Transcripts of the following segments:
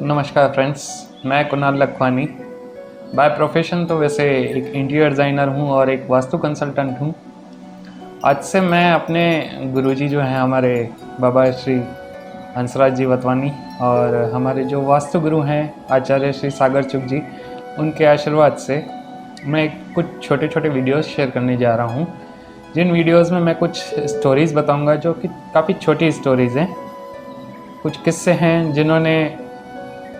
नमस्कार फ्रेंड्स, मैं Kunal Lakhwani. By profession तो वैसे एक इंटीरियर डिज़ाइनर हूँ और एक वास्तु कंसल्टेंट हूँ। आज से मैं अपने गुरुजी जो हैं हमारे बाबा श्री हंसराज जी वतवानी और हमारे जो वास्तु गुरु हैं आचार्य श्री सागर चुग जी, उनके आशीर्वाद से मैं कुछ छोटे छोटे वीडियोस शेयर करने जा रहा हूँ। जिन वीडियोस में मैं कुछ स्टोरीज़ बताऊँगा जो कि काफ़ी छोटी स्टोरीज़ हैं, कुछ किस्से हैं जिन्होंने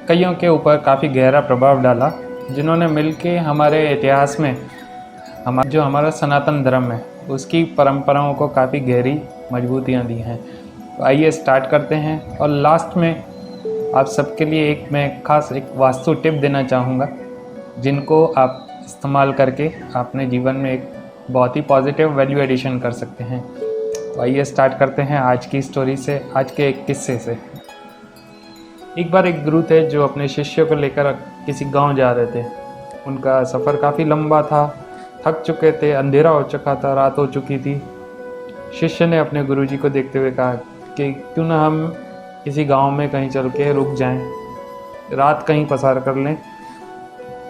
कईयों के ऊपर काफ़ी गहरा प्रभाव डाला, जिन्होंने मिलके हमारे इतिहास में हमारा सनातन धर्म है उसकी परंपराओं को काफ़ी गहरी मजबूतियाँ दी हैं। तो आइए स्टार्ट करते हैं। और लास्ट में आप सबके लिए मैं खास एक वास्तु टिप देना चाहूँगा, जिनको आप इस्तेमाल करके अपने जीवन में एक बहुत ही पॉजिटिव वैल्यू एडिशन कर सकते हैं। तो आइए स्टार्ट करते हैं आज की स्टोरी से, आज के एक किस्से से। एक बार एक गुरु थे जो अपने शिष्यों को लेकर किसी गांव जा रहे थे। उनका सफ़र काफ़ी लंबा था, थक चुके थे, अंधेरा हो चुका था, रात हो चुकी थी। शिष्य ने अपने गुरुजी को देखते हुए कहा कि क्यों ना हम किसी गांव में कहीं चल के रुक जाएं, रात कहीं पसार कर लें।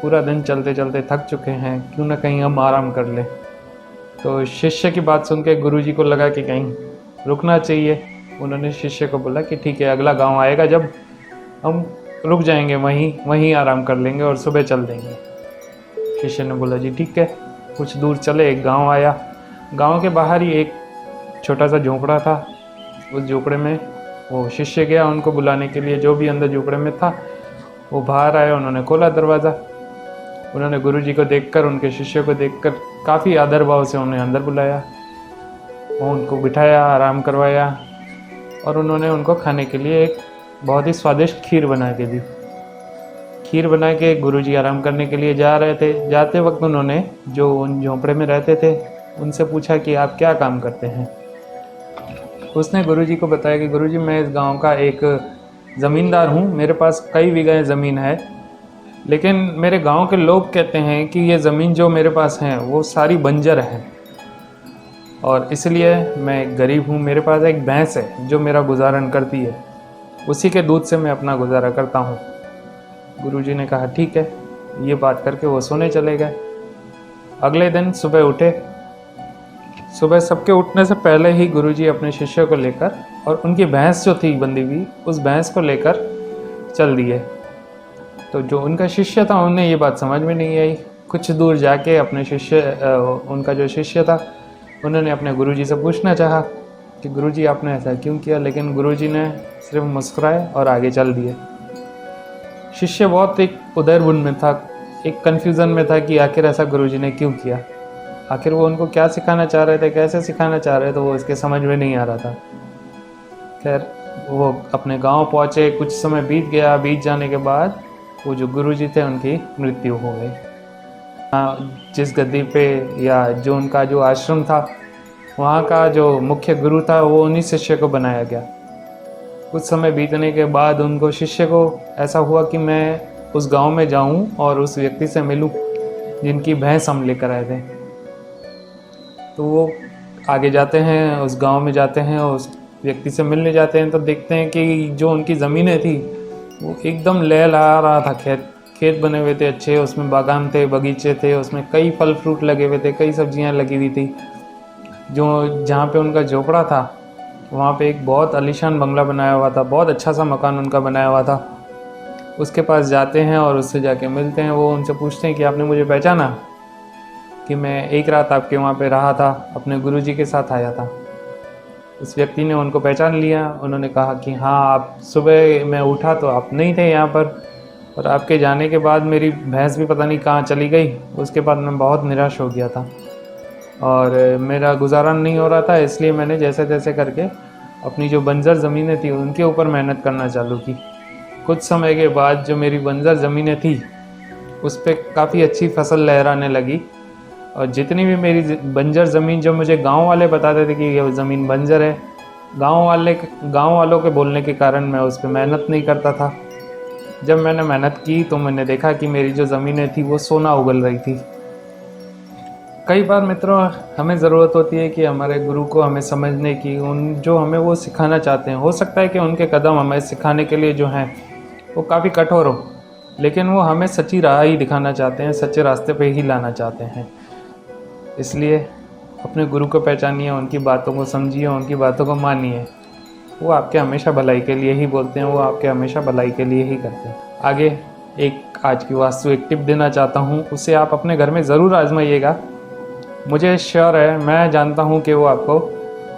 पूरा दिन चलते चलते थक चुके हैं, क्यों ना कहीं हम आराम कर लें। तो शिष्य की बात सुन के गुरुजी को लगा कि कहीं रुकना चाहिए। उन्होंने शिष्य को बोला कि ठीक है, अगला गाँव आएगा जब हम रुक जाएंगे, वहीं आराम कर लेंगे और सुबह चल देंगे। शिष्य ने बोला जी ठीक है। कुछ दूर चले, एक गांव आया। गांव के बाहर ही एक छोटा सा झोंपड़ा था। उस झोंपड़े में वो शिष्य गया उनको बुलाने के लिए। जो भी अंदर झोंपड़े में था वो बाहर आया। उन्होंने खोला दरवाज़ा। उन्होंने गुरुजी को देखकर, उनके शिष्य को देखकर काफ़ी आदर भाव से उन्हें अंदर बुलाया। वो उनको बिठाया, आराम करवाया और उन्होंने उनको खाने के लिए एक बहुत ही स्वादिष्ट खीर बना के दी। खीर बना के गुरुजी आराम करने के लिए जा रहे थे। जाते वक्त उन्होंने जो उन झोंपड़े में रहते थे उनसे पूछा कि आप क्या काम करते हैं। उसने गुरुजी को बताया कि गुरुजी मैं इस गांव का एक ज़मींदार हूं, मेरे पास कई बीघा ज़मीन है, लेकिन मेरे गांव के लोग कहते हैं कि ये ज़मीन जो मेरे पास है वो सारी बंजर है और इसलिए मैं गरीब हूँ। मेरे पास एक भैंस है जो मेरा गुजारण करती है, उसी के दूध से मैं अपना गुजारा करता हूँ। गुरुजी ने कहा ठीक है। ये बात करके वो सोने चले गए। अगले दिन सुबह उठे। सुबह सबके उठने से पहले ही गुरुजी अपने शिष्य को लेकर और उनकी भैंस जो थी बंधी हुई, उस भैंस को लेकर चल दिए। तो जो उनका शिष्य था उन्हें ये बात समझ में नहीं आई। कुछ दूर जाके उनका जो शिष्य था उन्होंने अपने गुरुजी से पूछना चाहा कि गुरुजी आपने ऐसा क्यों किया, लेकिन गुरुजी ने सिर्फ मुस्कुराए और आगे चल दिए। शिष्य बहुत एक उधेड़बुन में था, एक कन्फ्यूज़न में था कि आखिर ऐसा गुरुजी ने क्यों किया। आखिर वो उनको क्या सिखाना चाह रहे थे, कैसे सिखाना चाह रहे थे, वो इसके समझ में नहीं आ रहा था। खैर वो अपने गांव पहुंचे। कुछ समय बीत गया। बीत जाने के बाद वो जो गुरुजी थे उनकी मृत्यु हो गई। जिस गद्दी पे या जो उनका जो आश्रम था वहाँ का जो मुख्य गुरु था वो उन्हीं शिष्य को बनाया गया। कुछ समय बीतने के बाद उनको शिष्य को ऐसा हुआ कि मैं उस गांव में जाऊं और उस व्यक्ति से मिलूं जिनकी भैंस हम लेकर आए थे। तो वो आगे जाते हैं, उस गांव में जाते हैं, उस व्यक्ति से मिलने जाते हैं तो देखते हैं कि जो उनकी ज़मीनें थी वो एकदम लहलहा रहा था। खेत बने हुए थे अच्छे, उसमें बागान थे, बगीचे थे, उसमें कई फल फ्रूट लगे हुए थे, कई सब्जियां लगी हुई थी। जहाँ पे उनका झोपड़ा था वहाँ पे एक बहुत आलीशान बंगला बनाया हुआ था, बहुत अच्छा सा मकान उनका बनाया हुआ था। उसके पास जाते हैं और उससे जाके मिलते हैं। वो उनसे पूछते हैं कि आपने मुझे पहचाना कि मैं एक रात आपके वहाँ पे रहा था, अपने गुरुजी के साथ आया था। उस व्यक्ति ने उनको पहचान लिया। उन्होंने कहा कि हाँ, आप सुबह मैं उठा तो आप नहीं थे यहाँ पर, और आपके जाने के बाद मेरी भैंस भी पता नहीं कहाँ चली गई। उसके बाद मैं बहुत निराश हो गया था और मेरा गुजारा नहीं हो रहा था, इसलिए मैंने जैसे तैसे करके अपनी जो बंजर ज़मीनें थी उनके ऊपर मेहनत करना चालू की। कुछ समय के बाद जो मेरी बंजर ज़मीनें थी उस पर काफ़ी अच्छी फसल लहराने लगी और जितनी भी मेरी बंजर ज़मीन जो मुझे गांव वाले बताते थे कि ये ज़मीन बंजर है, गांव वालों के बोलने के कारण मैं उस पर मेहनत नहीं करता था। जब मैंने मेहनत की तो मैंने देखा कि मेरी जो ज़मीनें थी वो सोना उगल रही थी। कई बार मित्रों हमें ज़रूरत होती है कि हमारे गुरु को हमें समझने की, उन जो हमें वो सिखाना चाहते हैं। हो सकता है कि उनके कदम हमें सिखाने के लिए जो हैं वो काफ़ी कठोर हो, लेकिन वो हमें सच्ची राह ही दिखाना चाहते हैं, सच्चे रास्ते पे ही लाना चाहते हैं। इसलिए अपने गुरु को पहचानिए, उनकी बातों को समझिए, उनकी बातों को मानिए। वो आपके हमेशा भलाई के लिए ही बोलते हैं, वो आपके हमेशा भलाई के लिए ही करते हैं। आगे एक आज की वास्तु एक टिप देना चाहता हूँ, उसे आप अपने घर में ज़रूर आजमाइएगा। मुझे श्योर है, मैं जानता हूँ कि वो आपको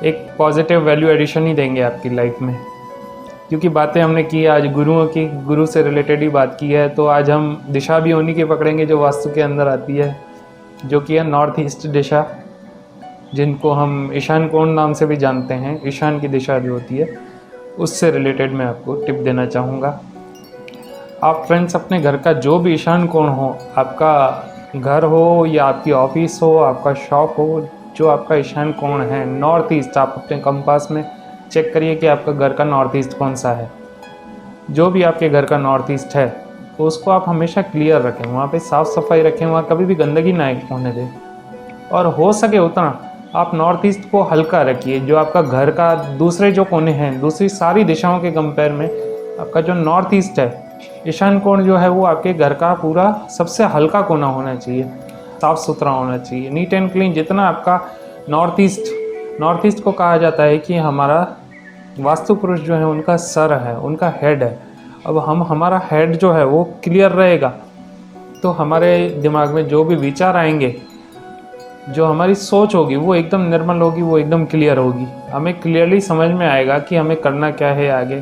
एक पॉजिटिव वैल्यू एडिशन ही देंगे आपकी लाइफ में। क्योंकि बातें हमने की आज गुरुओं की, गुरु से रिलेटेड ही बात की है, तो आज हम दिशा भी उन्हीं की पकड़ेंगे जो वास्तु के अंदर आती है, जो कि है नॉर्थ ईस्ट दिशा, जिनको हम ईशान कोण नाम से भी जानते हैं। ईशान की दिशा जो होती है, उससे रिलेटेड मैं आपको टिप देना चाहूँगा। आप फ्रेंड्स अपने घर का जो भी ईशान कोण हो, आपका घर हो या आपकी ऑफिस हो, आपका शॉप हो, जो आपका ईशान कोण है नॉर्थ ईस्ट, आप अपने कंपास में चेक करिए कि आपका घर का नॉर्थ ईस्ट कौन सा है। जो भी आपके घर का नॉर्थ ईस्ट है, तो उसको आप हमेशा क्लियर रखें, वहाँ पे साफ़ सफाई रखें, वहाँ कभी भी गंदगी ना होने दें। और हो सके उतना आप नॉर्थ ईस्ट को हल्का रखिए। जो आपका घर का दूसरे जो कोने हैं, दूसरी सारी दिशाओं के कंपेयर में आपका जो नॉर्थ ईस्ट है, ईशान कोण जो है, वो आपके घर का पूरा सबसे हल्का कोना होना चाहिए, साफ़ सुथरा होना चाहिए, नीट एंड क्लीन। जितना आपका नॉर्थ ईस्ट को कहा जाता है कि हमारा वास्तु पुरुष जो है उनका सर है, उनका हेड है। अब हमारा हेड जो है वो क्लियर रहेगा, तो हमारे दिमाग में जो भी विचार आएंगे, जो हमारी सोच होगी, वो एकदम निर्मल होगी, वो एकदम क्लियर होगी। हमें क्लियरली समझ में आएगा कि हमें करना क्या है आगे।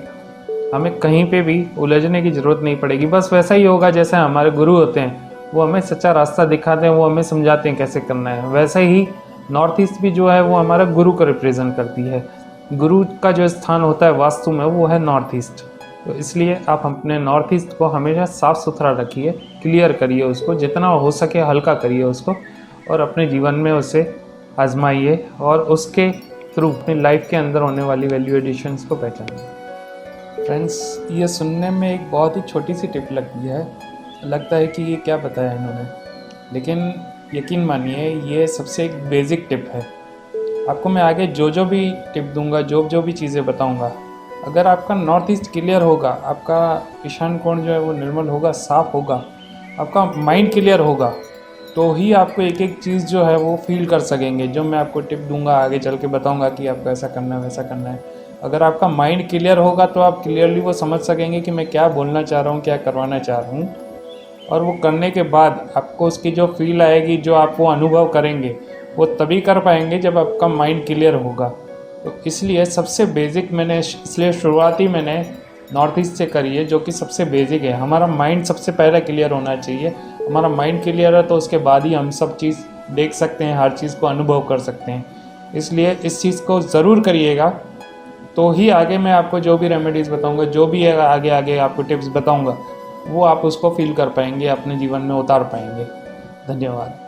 हमें कहीं पे भी उलझने की ज़रूरत नहीं पड़ेगी। बस वैसा ही होगा जैसे हमारे गुरु होते हैं, वो हमें सच्चा रास्ता दिखाते हैं, वो हमें समझाते हैं कैसे करना है। वैसे ही नॉर्थ ईस्ट भी जो है वो हमारा गुरु को रिप्रेजेंट करती है। गुरु का जो स्थान होता है वास्तु में, वो है नॉर्थ ईस्ट। तो इसलिए आप अपने नॉर्थ ईस्ट को हमेशा साफ़ सुथरा रखिए, क्लियर करिए उसको, जितना हो सके हल्का करिए उसको, और अपने जीवन में उसे आजमाइए और उसके थ्रू अपनी लाइफ के अंदर होने वाली वैल्यू एडिशंस को पहचानिए। फ्रेंड्स, ये सुनने में एक बहुत ही छोटी सी टिप लगती है, लगता है कि ये क्या बताया इन्होंने, लेकिन यकीन मानिए ये सबसे एक बेसिक टिप है। आपको मैं आगे जो भी टिप दूंगा, जो भी चीज़ें बताऊंगा, अगर आपका नॉर्थ ईस्ट क्लियर होगा, आपका ईशान कोण जो है वो निर्मल होगा, साफ़ होगा, आपका माइंड क्लियर होगा, तो ही आपको एक एक चीज़ जो है वो फील कर सकेंगे। जो मैं आपको टिप दूंगा आगे चल के बताऊंगा कि आपको ऐसा करना है, वैसा करना है। अगर आपका माइंड क्लियर होगा तो आप क्लियरली वो समझ सकेंगे कि मैं क्या बोलना चाह रहा हूँ, क्या करवाना चाह रहा हूँ। और वो करने के बाद आपको उसकी जो फील आएगी, जो आप वो अनुभव करेंगे, वो तभी कर पाएंगे जब आपका माइंड क्लियर होगा। तो इसलिए सबसे बेसिक मैंने, इसलिए शुरुआती मैंने नॉर्थ ईस्ट से करी है, जो कि सबसे बेसिक है। हमारा माइंड सबसे पहले क्लियर होना चाहिए। हमारा माइंड क्लियर है तो उसके बाद ही हम सब चीज़ देख सकते हैं, हर चीज़ को अनुभव कर सकते हैं। इसलिए इस चीज़ को ज़रूर करिएगा, तो ही आगे मैं आपको जो भी रेमेडीज़ बताऊंगा, जो भी आगे आपको टिप्स बताऊंगा, वो आप उसको फील कर पाएंगे, अपने जीवन में उतार पाएंगे। धन्यवाद।